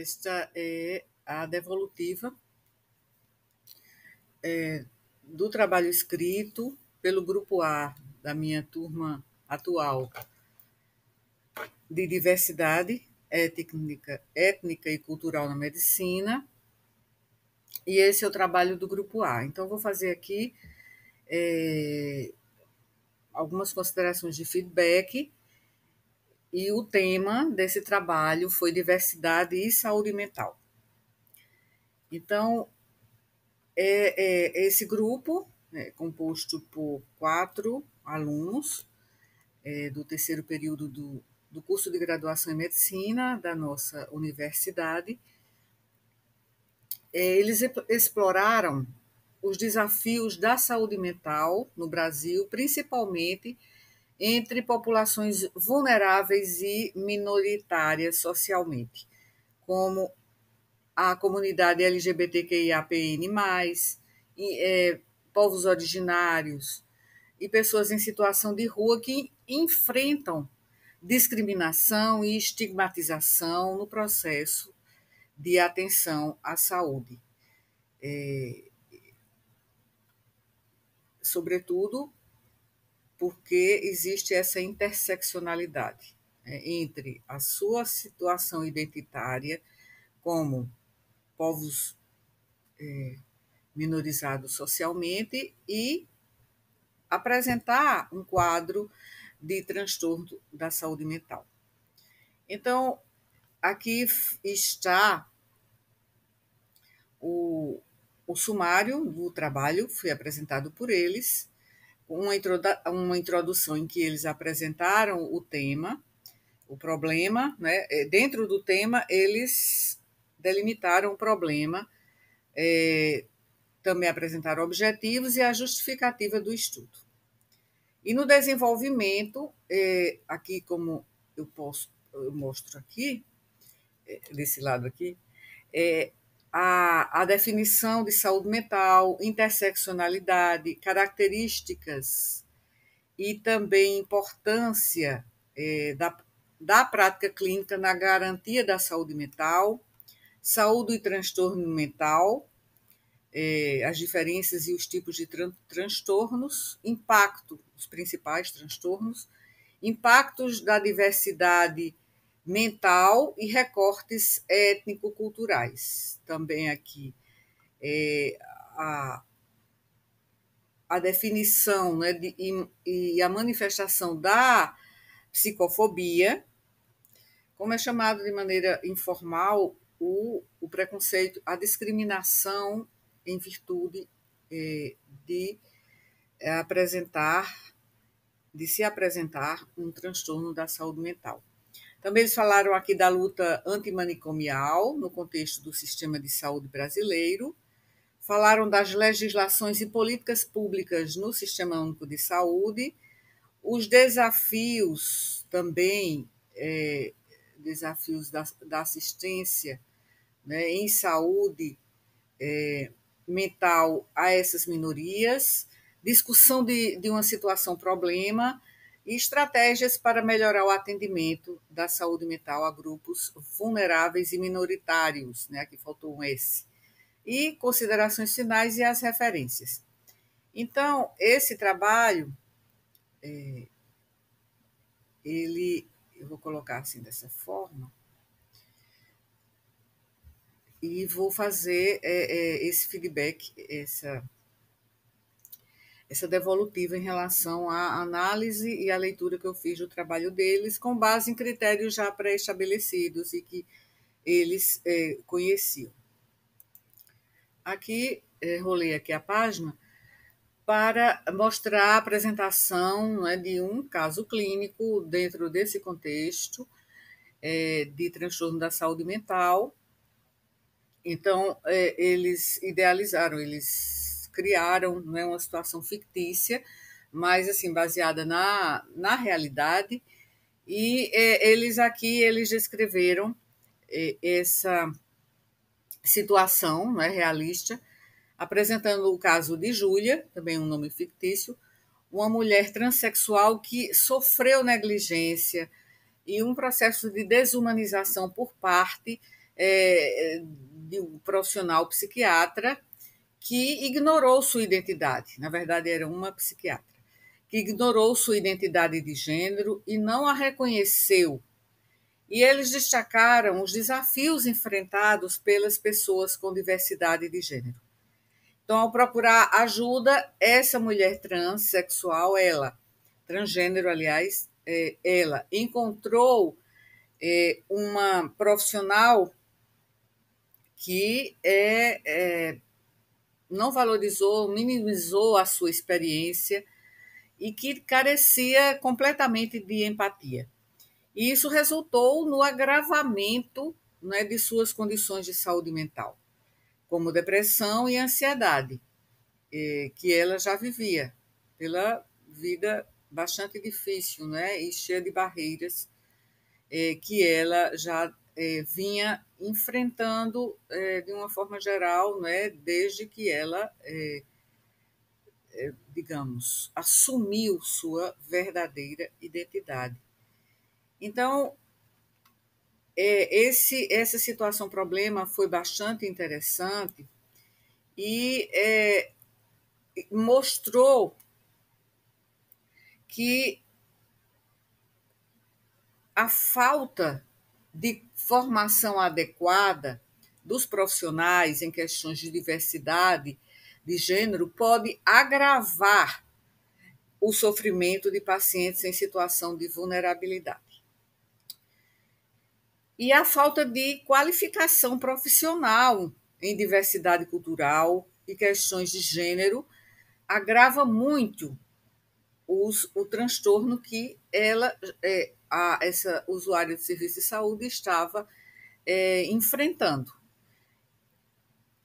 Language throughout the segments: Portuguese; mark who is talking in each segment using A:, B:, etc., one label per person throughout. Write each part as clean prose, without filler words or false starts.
A: Esta é a devolutiva do trabalho escrito pelo Grupo A da minha turma atual de diversidade étnica e cultural na medicina. E esse é o trabalho do Grupo A. Então, vou fazer aqui algumas considerações de feedback. E o tema desse trabalho foi diversidade e saúde mental. Então, esse grupo é composto por 4 alunos do terceiro período do curso de graduação em medicina da nossa universidade. Eles exploraram os desafios da saúde mental no Brasil, principalmente entre populações vulneráveis e minoritárias socialmente, como a comunidade LGBTQIAPN+, povos originários e pessoas em situação de rua que enfrentam discriminação e estigmatização no processo de atenção à saúde. Sobretudo porque existe essa interseccionalidade entre a sua situação identitária como povos minorizados socialmente e apresentar um quadro de transtorno da saúde mental. Então, aqui está o sumário do trabalho, foi apresentado por eles, uma introdução em que eles apresentaram o tema, o problema, né? Dentro do tema, eles delimitaram o problema, também apresentaram objetivos e a justificativa do estudo. E no desenvolvimento, aqui como eu mostro aqui, desse lado aqui, a definição de saúde mental, interseccionalidade, características e também importância da prática clínica na garantia da saúde mental, saúde e transtorno mental, as diferenças e os tipos de transtornos, impacto dos principais transtornos, impactos da diversidade mental e recortes étnico-culturais. Também aqui a definição, né, e a manifestação da psicofobia, como é chamado de maneira informal o preconceito, a discriminação em virtude de se apresentar um transtorno da saúde mental. Também eles falaram aqui da luta antimanicomial no contexto do sistema de saúde brasileiro, falaram das legislações e políticas públicas no Sistema Único de Saúde, os desafios também, desafios da assistência, né, em saúde mental a essas minorias, discussão de uma situação-problema e estratégias para melhorar o atendimento da saúde mental a grupos vulneráveis e minoritários, né? Aqui faltou um S. E considerações finais e as referências. Então, esse trabalho, eu vou colocar assim dessa forma, e vou fazer esse feedback, essa devolutiva em relação à análise e à leitura que eu fiz do trabalho deles, com base em critérios já pré-estabelecidos e que eles conheciam. Aqui, rolei aqui a página para mostrar a apresentação, né, de um caso clínico dentro desse contexto de transtorno da saúde mental. Então, eles idealizaram, eles criaram, né, uma situação fictícia, mas assim, baseada na realidade, e eles descreveram essa situação, né, realista, apresentando o caso de Júlia, também um nome fictício, uma mulher transexual que sofreu negligência e um processo de desumanização por parte de um profissional psiquiatra que ignorou sua identidade. Na verdade, era uma psiquiatra que ignorou sua identidade de gênero e não a reconheceu. E eles destacaram os desafios enfrentados pelas pessoas com diversidade de gênero. Então, ao procurar ajuda, essa mulher transexual, transgênero, aliás, ela encontrou uma profissional que não valorizou, minimizou a sua experiência e que carecia completamente de empatia. E isso resultou no agravamento, né, de suas condições de saúde mental, como depressão e ansiedade, que ela já vivia pela vida bastante difícil, né, e cheia de barreiras, que ela já vinha enfrentando de uma forma geral, né, desde que ela, digamos, assumiu sua verdadeira identidade. Então, essa situação problema foi bastante interessante e mostrou que a falta de formação adequada dos profissionais em questões de diversidade de gênero pode agravar o sofrimento de pacientes em situação de vulnerabilidade. E a falta de qualificação profissional em diversidade cultural e questões de gênero agrava muito o transtorno que essa usuária de serviço de saúde estava enfrentando.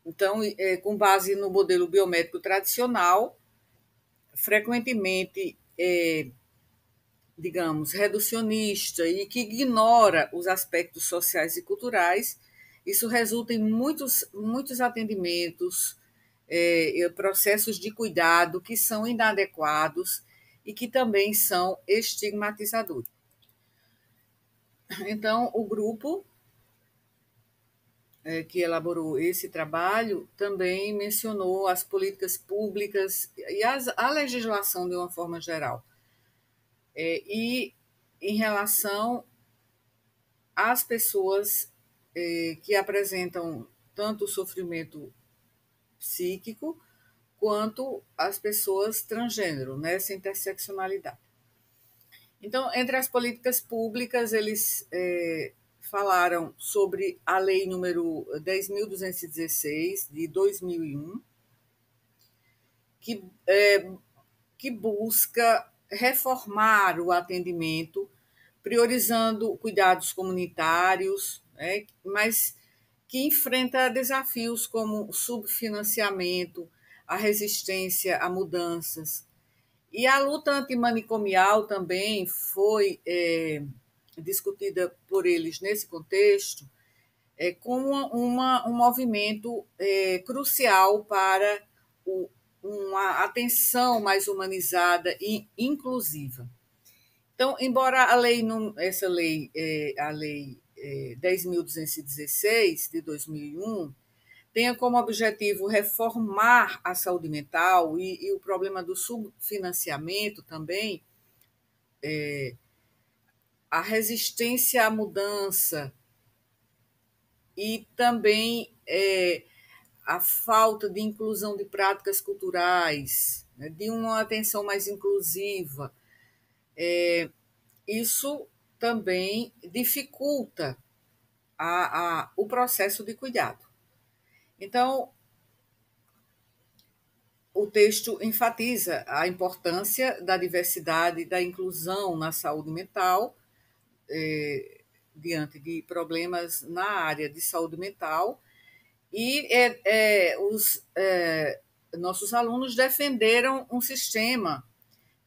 A: Então, com base no modelo biomédico tradicional, frequentemente, digamos, reducionista e que ignora os aspectos sociais e culturais, isso resulta em muitos atendimentos, processos de cuidado que são inadequados e que também são estigmatizadores. Então, o grupo que elaborou esse trabalho também mencionou as políticas públicas e a legislação de uma forma geral. E em relação às pessoas que apresentam tanto sofrimento psíquico quanto as pessoas transgênero, nessa interseccionalidade. Então, entre as políticas públicas, eles falaram sobre a lei número 10.216, de 2001, que busca reformar o atendimento, priorizando cuidados comunitários, né, mas que enfrenta desafios como o subfinanciamento, a resistência a mudanças. E a luta antimanicomial também foi discutida por eles nesse contexto, como um movimento crucial para uma atenção mais humanizada e inclusiva. Então, embora a lei, a lei 10.216 de 2001, tenha como objetivo reformar a saúde mental e o problema do subfinanciamento também, a resistência à mudança e também a falta de inclusão de práticas culturais, né, de uma atenção mais inclusiva, isso também dificulta o processo de cuidado. Então, o texto enfatiza a importância da diversidade e da inclusão na saúde mental, diante de problemas na área de saúde mental, e os nossos alunos defenderam um sistema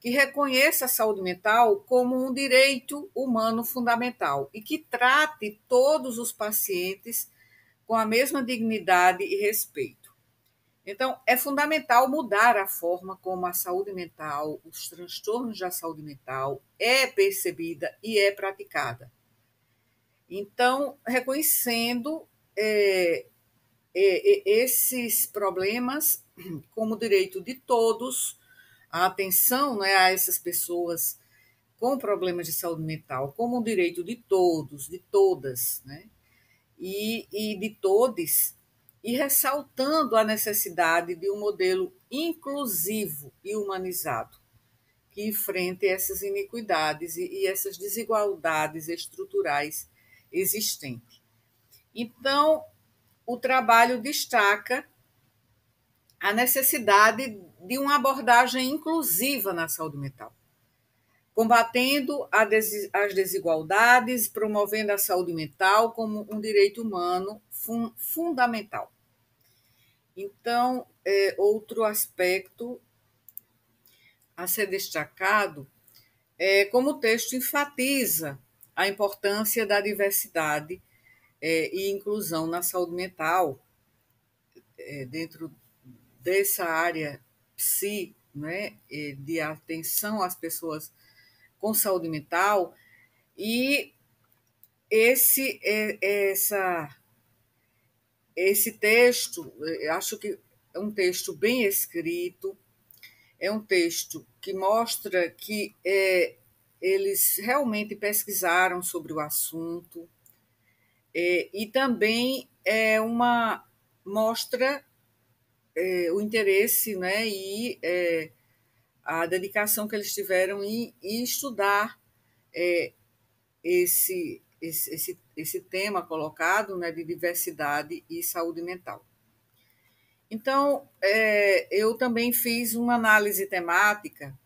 A: que reconheça a saúde mental como um direito humano fundamental e que trate todos os pacientes com a mesma dignidade e respeito. Então, é fundamental mudar a forma como a saúde mental, os transtornos da saúde mental é percebida e é praticada. Então, reconhecendo esses problemas como direito de todos, a atenção, né, a essas pessoas com problemas de saúde mental como um direito de todos, de todas, né, e de todes, e ressaltando a necessidade de um modelo inclusivo e humanizado que enfrente essas iniquidades e essas desigualdades estruturais existentes. Então, o trabalho destaca a necessidade de uma abordagem inclusiva na saúde mental, combatendo as desigualdades, promovendo a saúde mental como um direito humano fundamental. Então, outro aspecto a ser destacado é como o texto enfatiza a importância da diversidade e inclusão na saúde mental, dentro dessa área né, de atenção às pessoas com saúde mental, e esse texto, acho que é um texto bem escrito, é um texto que mostra que eles realmente pesquisaram sobre o assunto, e também mostra o interesse, né, e a dedicação que eles tiveram em estudar esse tema colocado, né, de diversidade e saúde mental. Então, eu também fiz uma análise temática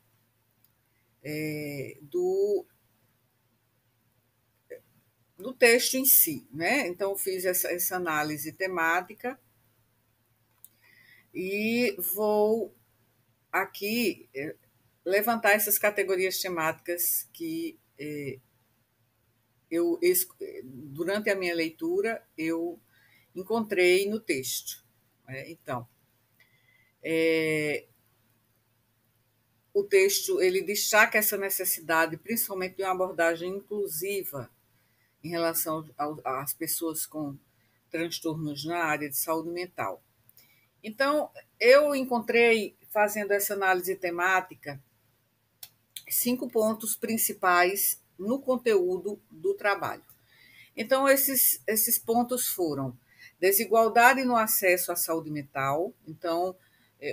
A: do texto em si, né? Então, fiz essa análise temática e vou aqui levantar essas categorias temáticas que durante a minha leitura, eu encontrei no texto. Então, o texto ele destaca essa necessidade, principalmente de uma abordagem inclusiva em relação às pessoas com transtornos na área de saúde mental. Então, eu encontrei, fazendo essa análise temática, 5 pontos principais no conteúdo do trabalho. Então, esses pontos foram desigualdade no acesso à saúde mental. Então,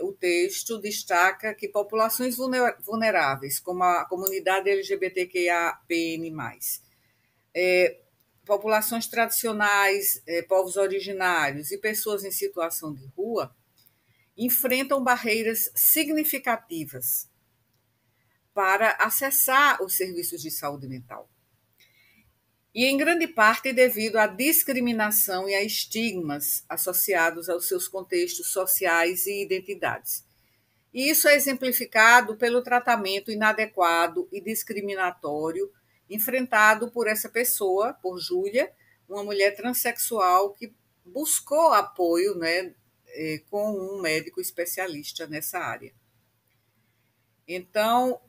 A: o texto destaca que populações vulneráveis, como a comunidade LGBTQIAPN+, populações tradicionais, povos originários e pessoas em situação de rua, enfrentam barreiras significativas para acessar os serviços de saúde mental. E, em grande parte, devido à discriminação e a estigmas associados aos seus contextos sociais e identidades. E isso é exemplificado pelo tratamento inadequado e discriminatório enfrentado por essa pessoa, por Júlia, uma mulher transexual que buscou apoio, né, com um médico especialista nessa área. Então,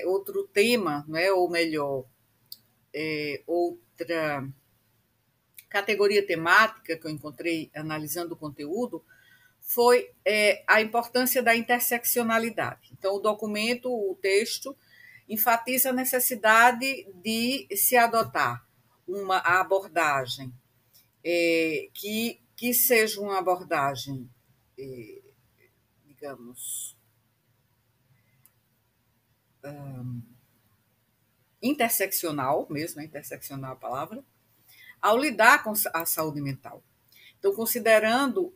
A: outro tema, né, ou melhor, outra categoria temática que eu encontrei analisando o conteúdo foi a importância da interseccionalidade. Então, o texto, enfatiza a necessidade de se adotar uma abordagem que seja uma abordagem, digamos, interseccional, mesmo, interseccional a palavra, ao lidar com a saúde mental. Então, considerando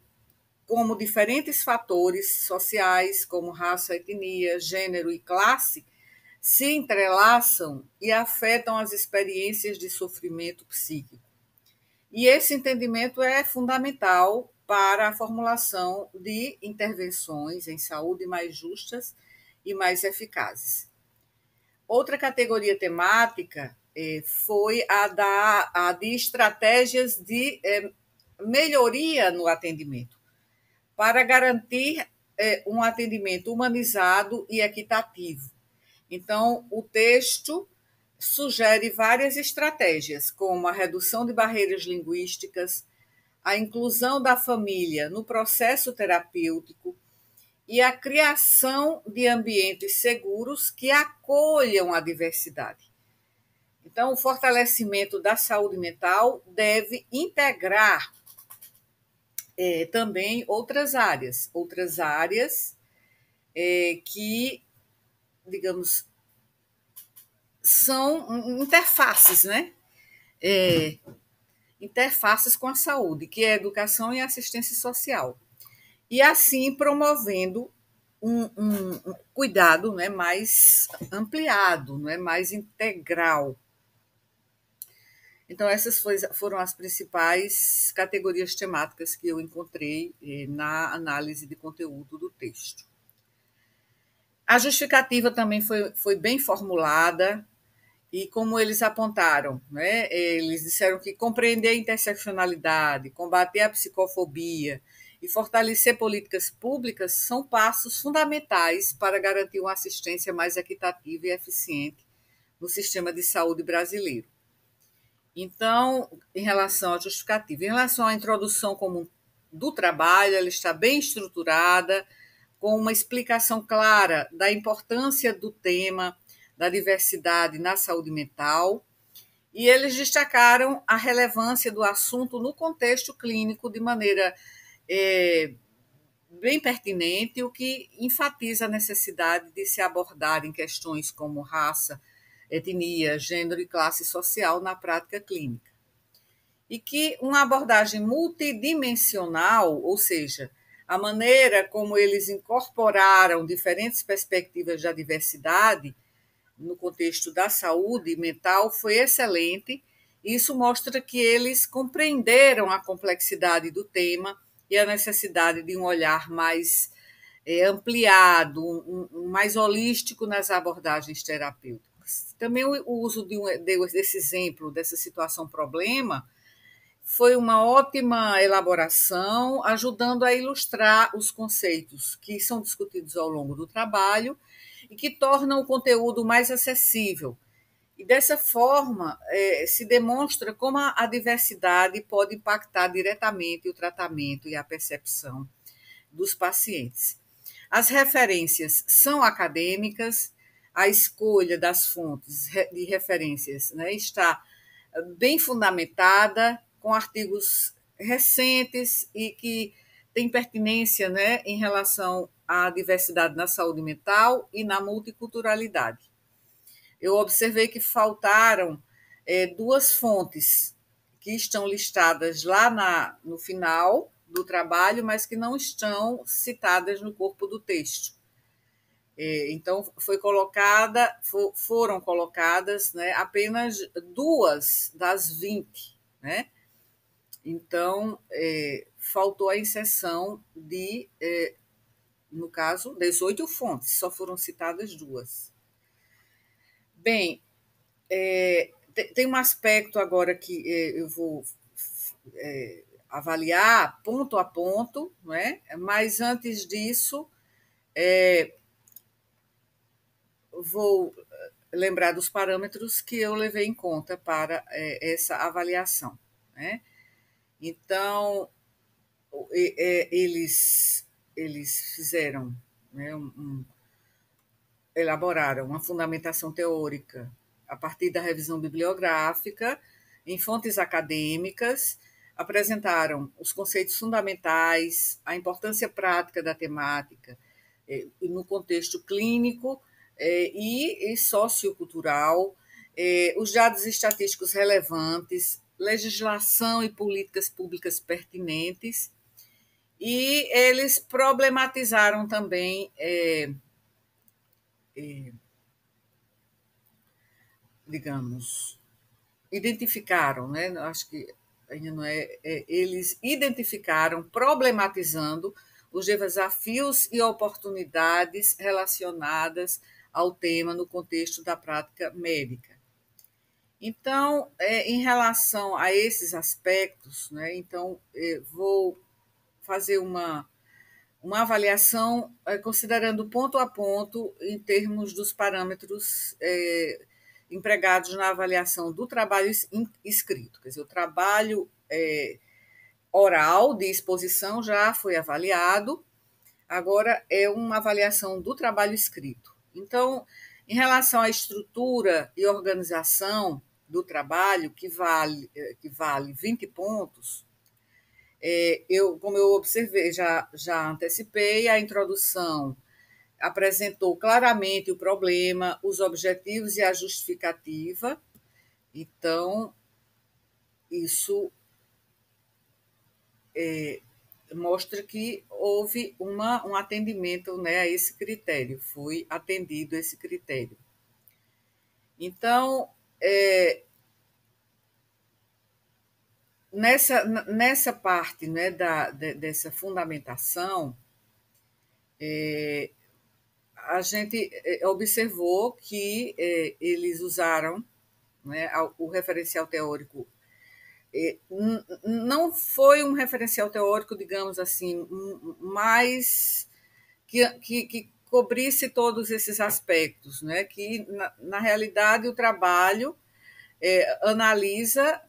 A: como diferentes fatores sociais, como raça, etnia, gênero e classe, se entrelaçam e afetam as experiências de sofrimento psíquico. E esse entendimento é fundamental para a formulação de intervenções em saúde mais justas e mais eficazes. Outra categoria temática foi a de estratégias de melhoria no atendimento, para garantir um atendimento humanizado e equitativo. Então, o texto sugere várias estratégias, como a redução de barreiras linguísticas, a inclusão da família no processo terapêutico e a criação de ambientes seguros que acolham a diversidade. Então, o fortalecimento da saúde mental deve integrar também outras áreas que, digamos, são interfaces, né? Interfaces com a saúde, que é a educação e a assistência social. E assim promovendo um cuidado, né, mais ampliado, né, mais integral. Então, essas foram as principais categorias temáticas que eu encontrei na análise de conteúdo do texto. A justificativa também foi bem formulada, e como eles apontaram, né, eles disseram que compreender a interseccionalidade, combater a psicofobia e fortalecer políticas públicas são passos fundamentais para garantir uma assistência mais equitativa e eficiente no sistema de saúde brasileiro. Então, em relação à justificativa, em relação à introdução comum do trabalho, ela está bem estruturada, com uma explicação clara da importância do tema da diversidade na saúde mental, e eles destacaram a relevância do assunto no contexto clínico de maneira bem pertinente, o que enfatiza a necessidade de se abordar em questões como raça, etnia, gênero e classe social na prática clínica. E que uma abordagem multidimensional, ou seja, a maneira como eles incorporaram diferentes perspectivas da diversidade no contexto da saúde mental foi excelente. Isso mostra que eles compreenderam a complexidade do tema e a necessidade de um olhar mais ampliado, mais holístico nas abordagens terapêuticas. Também o uso desse exemplo, dessa situação-problema, foi uma ótima elaboração, ajudando a ilustrar os conceitos que são discutidos ao longo do trabalho e que tornam o conteúdo mais acessível. E dessa forma, se demonstra como a diversidade pode impactar diretamente o tratamento e a percepção dos pacientes. As referências são acadêmicas, a escolha das fontes de referências, né, está bem fundamentada, com artigos recentes e que têm pertinência, né, em relação à diversidade na saúde mental e na multiculturalidade. Eu observei que faltaram duas fontes que estão listadas lá no final do trabalho, mas que não estão citadas no corpo do texto. Então, foram colocadas, né, apenas 2 das 20, né? Então, faltou a inserção de, no caso, 18 fontes, só foram citadas 2. Bem, tem um aspecto agora que eu vou avaliar ponto a ponto, não é? Mas antes disso, vou lembrar dos parâmetros que eu levei em conta para essa avaliação, né? Então, eles fizeram, né, elaboraram uma fundamentação teórica a partir da revisão bibliográfica, em fontes acadêmicas, apresentaram os conceitos fundamentais, a importância prática da temática no contexto clínico e sociocultural, os dados estatísticos relevantes, legislação e políticas públicas pertinentes, e eles problematizaram também, digamos, identificaram, né? Acho que ainda não eles identificaram, problematizando os desafios e oportunidades relacionadas ao tema no contexto da prática médica. Então, em relação a esses aspectos, né, então, vou fazer uma avaliação considerando ponto a ponto em termos dos parâmetros empregados na avaliação do trabalho escrito. Quer dizer, o trabalho oral de exposição já foi avaliado, agora é uma avaliação do trabalho escrito. Então, em relação à estrutura e organização do trabalho, que vale 20 pontos, como eu observei, já antecipei, a introdução apresentou claramente o problema, os objetivos e a justificativa. Então, isso mostra que houve um atendimento, né, a esse critério, foi atendido esse critério. Então, nessa parte, né, dessa fundamentação, a gente observou que eles usaram, né, o referencial teórico. Não foi um referencial teórico, digamos assim, mais que cobrisse todos esses aspectos, né? Que, na realidade, o trabalho analisa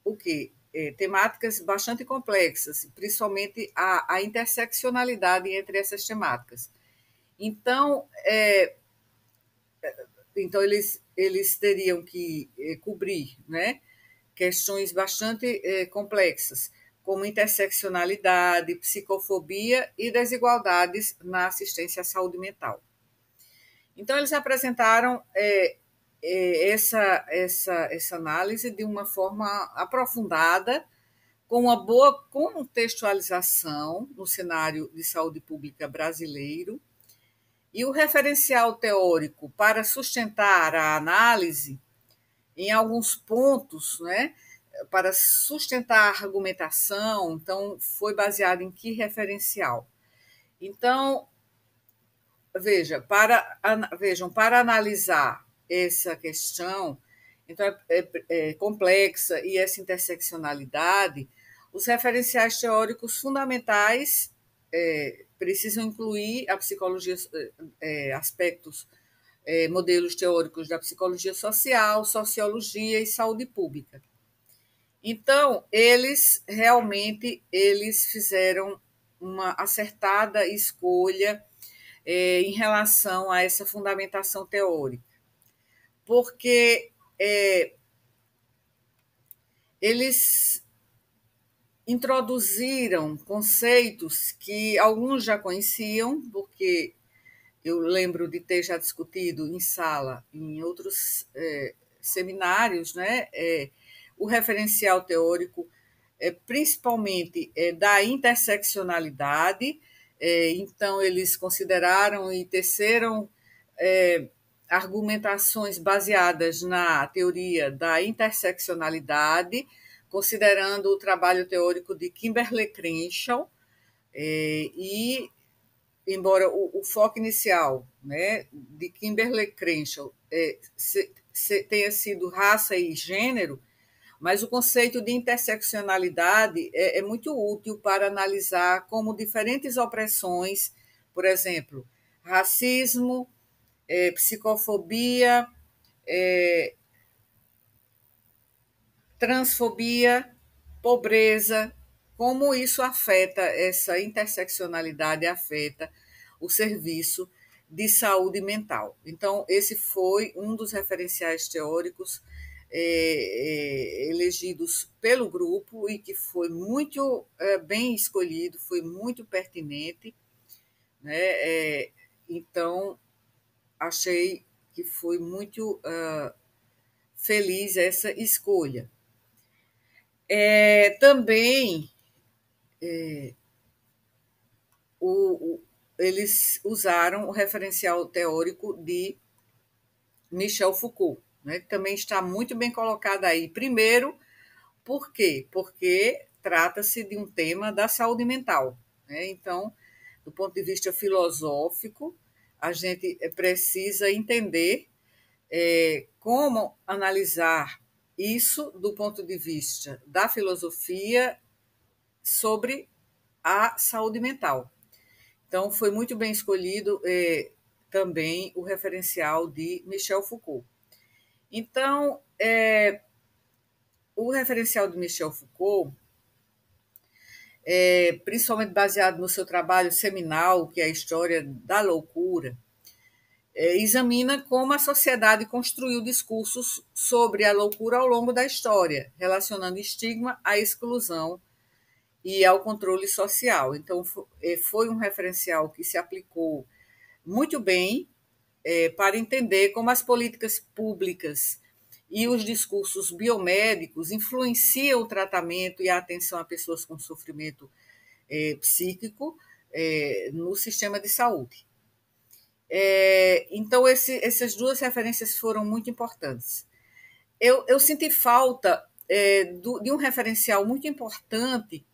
A: o quê? Temáticas bastante complexas, principalmente a interseccionalidade entre essas temáticas. Então, eles teriam que cobrir, né, questões bastante complexas, como interseccionalidade, psicofobia e desigualdades na assistência à saúde mental. Então, eles apresentaram essa análise de uma forma aprofundada, com uma boa contextualização no cenário de saúde pública brasileiro, e o referencial teórico para sustentar a análise, em alguns pontos, né, para sustentar a argumentação, então, foi baseado em que referencial? Então, vejam, para analisar essa questão, então, complexa e essa interseccionalidade, os referenciais teóricos fundamentais precisam incluir a psicologia, aspectos, modelos teóricos da psicologia social, sociologia e saúde pública. Então, eles fizeram uma acertada escolha em relação a essa fundamentação teórica, porque eles introduziram conceitos que alguns já conheciam, porque eu lembro de ter já discutido em sala, em outros seminários, né, o referencial teórico, principalmente da interseccionalidade. Então, eles consideraram e teceram argumentações baseadas na teoria da interseccionalidade, considerando o trabalho teórico de Kimberlé Crenshaw, e, embora o foco inicial, né, de Kimberlé Crenshaw tenha sido raça e gênero, mas o conceito de interseccionalidade é muito útil para analisar como diferentes opressões, por exemplo, racismo, psicofobia, transfobia, pobreza, como isso afeta, essa interseccionalidade afeta o serviço de saúde mental. Então, esse foi um dos referenciais teóricos elegidos pelo grupo e que foi muito bem escolhido, foi muito pertinente, né? Então, achei que foi muito feliz essa escolha. Também eles usaram o referencial teórico de Michel Foucault, né, que também está muito bem colocado aí. Primeiro, por quê? Porque trata-se de um tema da saúde mental, né? Então, do ponto de vista filosófico, a gente precisa entender como analisar isso do ponto de vista da filosofia sobre a saúde mental. Então, foi muito bem escolhido também o referencial de Michel Foucault. Então, o referencial de Michel Foucault, principalmente baseado no seu trabalho seminal, que é a História da Loucura, examina como a sociedade construiu discursos sobre a loucura ao longo da história, relacionando estigma à exclusão e ao controle social. Então, foi um referencial que se aplicou muito bem para entender como as políticas públicas e os discursos biomédicos influenciam o tratamento e a atenção a pessoas com sofrimento psíquico no sistema de saúde. Então, essas duas referências foram muito importantes. Eu senti falta de um referencial muito importante,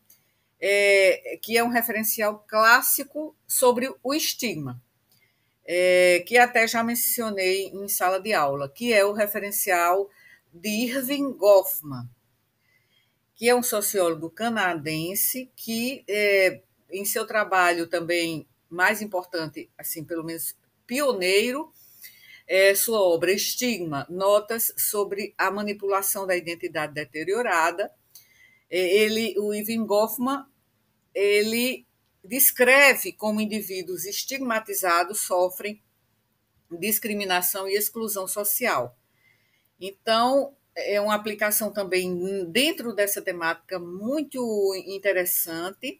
A: que é um referencial clássico sobre o estigma, que até já mencionei em sala de aula, que é o referencial de Irving Goffman, que é um sociólogo canadense que, em seu trabalho também mais importante, assim, pelo menos pioneiro, sua obra Estigma, Notas sobre a Manipulação da Identidade Deteriorada. O Irving Goffman, ele descreve como indivíduos estigmatizados sofrem discriminação e exclusão social. Então, é uma aplicação também dentro dessa temática muito interessante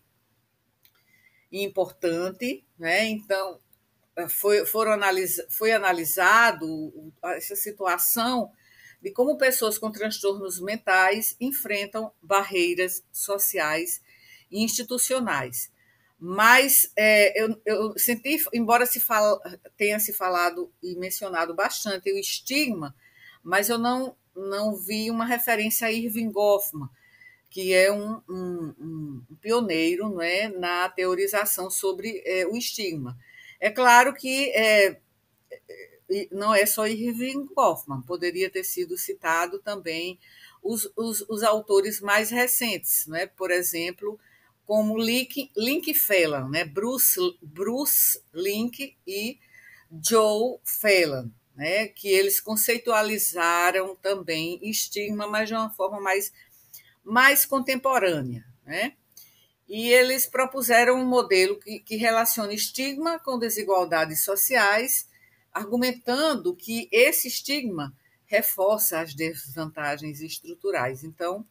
A: e importante, né? Então, foi analisado essa situação de como pessoas com transtornos mentais enfrentam barreiras sociais e institucionais. Mas eu senti, embora tenha se falado e mencionado bastante o estigma, mas eu não vi uma referência a Irving Goffman, que é um pioneiro, não é, na teorização sobre o estigma. É claro que não é só Irving Goffman, poderia ter sido citado também os autores mais recentes, né? Por exemplo, como Link Phelan, né? Bruce Link e Joe Phelan, né? Que eles conceitualizaram também estigma, mas de uma forma mais contemporânea, né? E eles propuseram um modelo que relaciona estigma com desigualdades sociais, argumentando que esse estigma reforça as desvantagens estruturais. Então,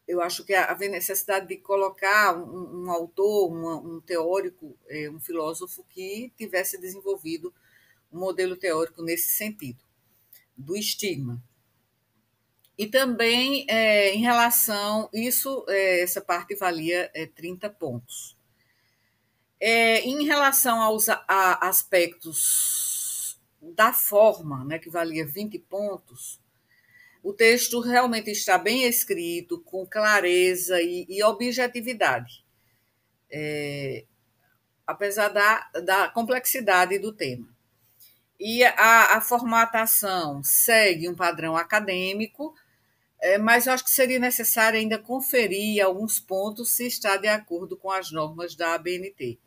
A: eu acho que havia necessidade de colocar um autor, um teórico, um filósofo que tivesse desenvolvido um modelo teórico nesse sentido, do estigma. E também, em relação isso, essa parte valia 30 pontos. Em relação a aspectos da forma, né, que valia 20 pontos, o texto realmente está bem escrito, com clareza e objetividade, apesar da complexidade do tema. E a formatação segue um padrão acadêmico, mas eu acho que seria necessário ainda conferir alguns pontos se está de acordo com as normas da ABNT.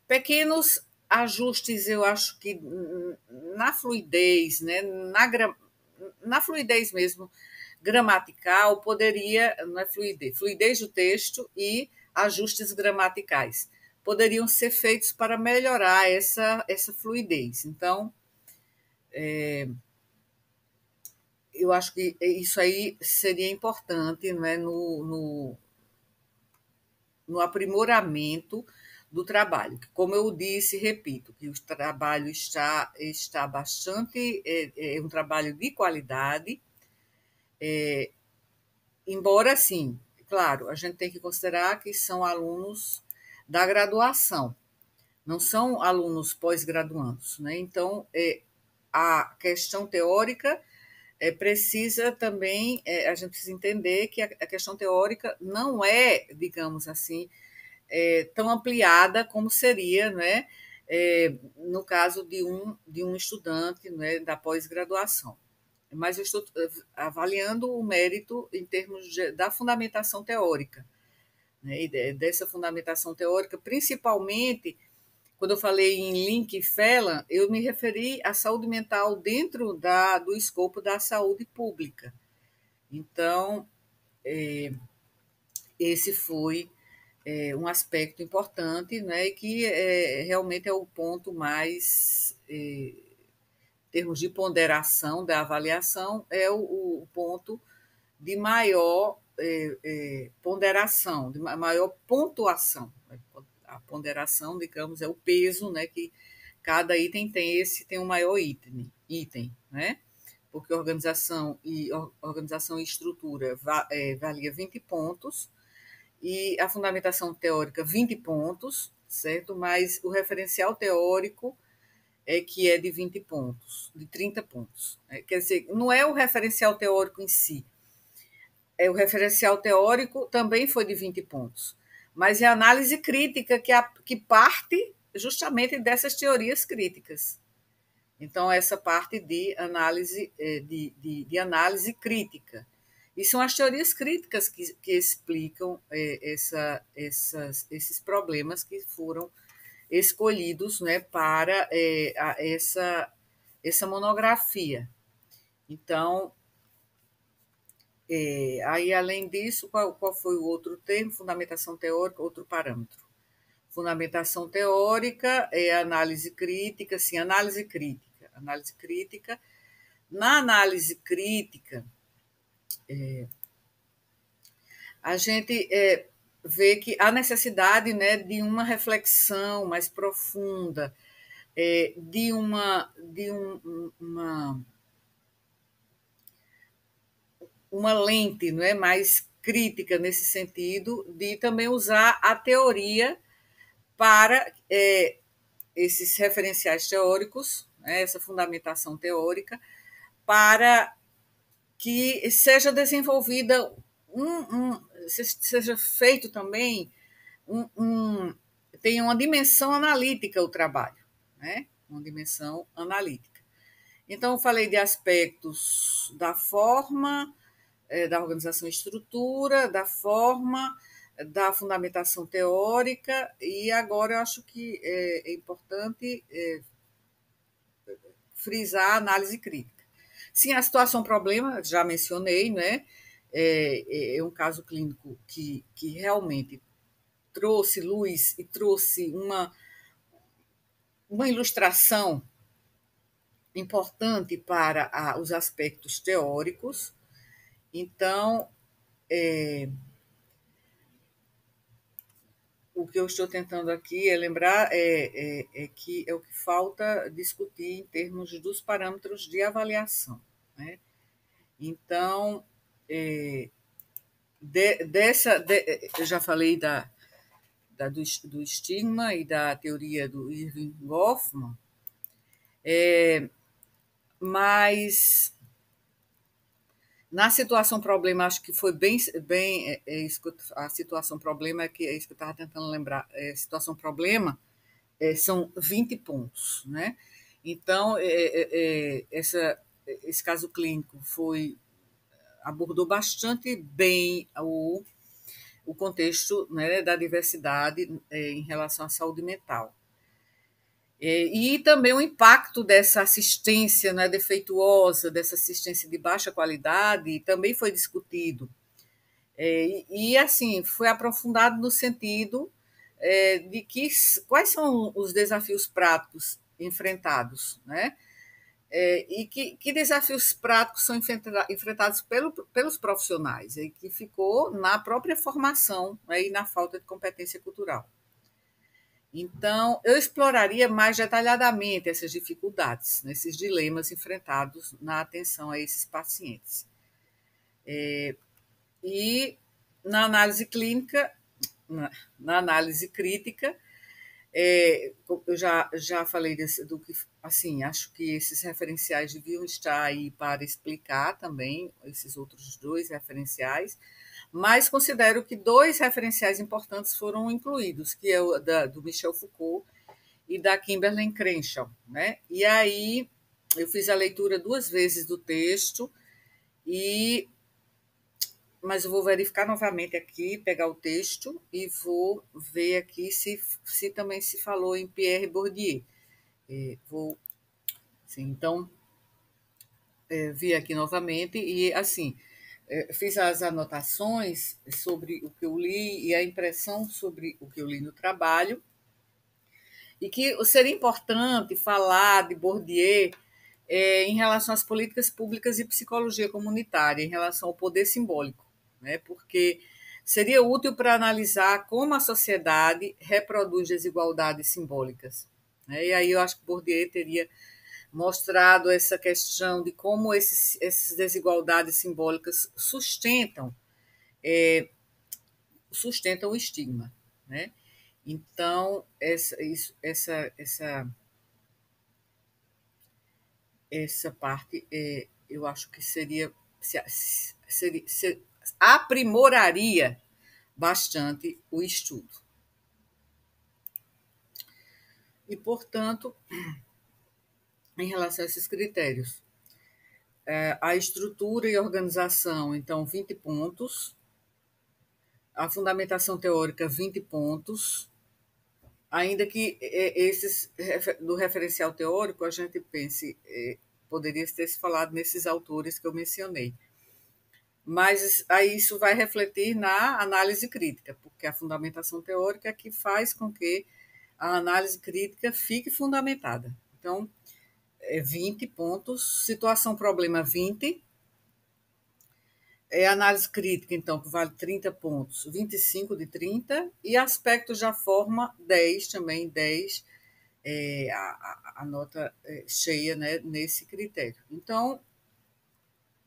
A: Pequenos ajustes, eu acho que na fluidez, né, na fluidez mesmo gramatical, poderia, não é fluidez do texto e ajustes gramaticais, poderiam ser feitos para melhorar essa fluidez. Então, eu acho que isso aí seria importante, não é, no aprimoramento do trabalho. Como eu disse, repito, que o trabalho está bastante, um trabalho de qualidade, embora, sim, claro, a gente tem que considerar que são alunos da graduação, não são alunos pós-graduandos, né? Então, a questão teórica precisa também, a gente precisa entender que a questão teórica não é, digamos assim, tão ampliada como seria, né, no caso de um estudante, né, da pós-graduação. Mas eu estou avaliando o mérito em termos da fundamentação teórica, né, e dessa fundamentação teórica, principalmente quando eu falei em Link e Phelan, eu me referi à saúde mental dentro do escopo da saúde pública. Então, esse foi um aspecto importante, né, e que realmente é o ponto mais, em termos de ponderação da avaliação, é o ponto de maior ponderação, de maior pontuação. A ponderação, digamos, é o peso, né, que cada item tem um maior item, né? Porque organização e estrutura valia 20 pontos, e a fundamentação teórica 20 pontos, certo? Mas o referencial teórico que é de 20 pontos, de 30 pontos. Quer dizer, não é o referencial teórico em si, o referencial teórico também foi de 20 pontos, mas é a análise crítica que parte justamente dessas teorias críticas. Então, essa parte de análise, de análise crítica. E são as teorias críticas que explicam esses problemas que foram escolhidos, né, para essa monografia. Então, aí, além disso, qual foi o outro termo? Fundamentação teórica, outro parâmetro. Fundamentação teórica é análise crítica, sim, análise crítica. Análise crítica. Na análise crítica, a gente vê que há necessidade, né, de uma reflexão mais profunda, de uma lente, não é, mais crítica nesse sentido, de também usar a teoria para esses referenciais teóricos, né, essa fundamentação teórica, para que seja desenvolvida seja feito também tenha uma dimensão analítica o trabalho, né? Uma dimensão analítica. Então, eu falei de aspectos da forma, da organização e estrutura, da forma, da fundamentação teórica, e agora eu acho que é importante frisar a análise crítica. Sim, a situação-problema, já mencionei, né? É um caso clínico que realmente trouxe luz e trouxe uma ilustração importante para os aspectos teóricos. Então, o que eu estou tentando aqui lembrar que é o que falta discutir em termos dos parâmetros de avaliação, né? Então, eu já falei do estigma e da teoria do Irving Goffman, mas na situação problema, acho que foi bem a situação problema, que é isso que eu estava tentando lembrar, situação problema são 20 pontos, né? Então, esse caso clínico abordou bastante bem o contexto, né, da diversidade em relação à saúde mental. E também o impacto dessa assistência, né, defeituosa, dessa assistência de baixa qualidade, também foi discutido. E assim, foi aprofundado no sentido de quais são os desafios práticos enfrentados, né? E que desafios práticos são enfrentados pelos profissionais, e que ficou na própria formação, né, e na falta de competência cultural. Então, eu exploraria mais detalhadamente essas dificuldades, né, esses dilemas enfrentados na atenção a esses pacientes. E na análise clínica, na análise crítica, eu já falei do que, assim, acho que esses referenciais deviam estar aí para explicar também esses outros dois referenciais, mas considero que dois referenciais importantes foram incluídos, que é o do Michel Foucault e da Kimberlé Crenshaw, né? E aí eu fiz a leitura 2 vezes do texto e mas eu vou verificar novamente aqui, pegar o texto e vou ver aqui se também se falou em Pierre Bourdieu. Vou, sim, então, vi aqui novamente e, assim, fiz as anotações sobre o que eu li e a impressão sobre o que eu li no trabalho, e que seria importante falar de Bourdieu em relação às políticas públicas e psicologia comunitária, em relação ao poder simbólico, né? Porque seria útil para analisar como a sociedade reproduz desigualdades simbólicas, né? E aí eu acho que Bourdieu teria mostrado essa questão de como essas desigualdades simbólicas sustentam o estigma, né? Então, essa parte eu acho que aprimoraria bastante o estudo. E, portanto, em relação a esses critérios, a estrutura e organização, então, 20 pontos, a fundamentação teórica, 20 pontos, ainda que esses do referencial teórico a gente pense, poderia ter se falado nesses autores que eu mencionei. Mas aí isso vai refletir na análise crítica, porque a fundamentação teórica é que faz com que a análise crítica fique fundamentada. Então, 20 pontos, situação problema 20, análise crítica, então, que vale 30 pontos, 25 de 30, e aspectos da forma 10 também, 10, a nota cheia, né, nesse critério. Então,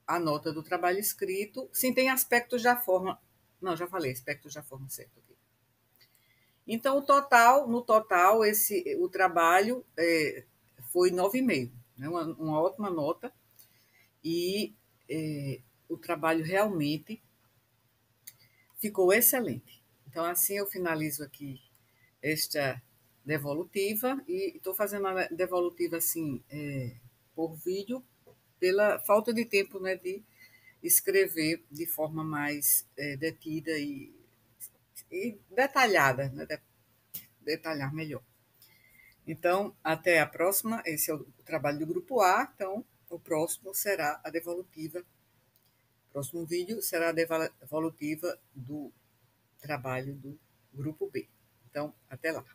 A: a nota do trabalho escrito, sim, tem aspectos da forma. Não, já falei, aspectos da forma certa aqui. Então, no total, o trabalho foi 9,5, né? Uma ótima nota, e o trabalho realmente ficou excelente. Então, assim eu finalizo aqui esta devolutiva, e estou fazendo a devolutiva assim por vídeo, pela falta de tempo, né, de escrever de forma mais detida e detalhada, né, detalhar melhor. Então, até a próxima. Esse é o trabalho do grupo A. Então, o próximo será a devolutiva. O próximo vídeo será a devolutiva do trabalho do grupo B. Então, até lá.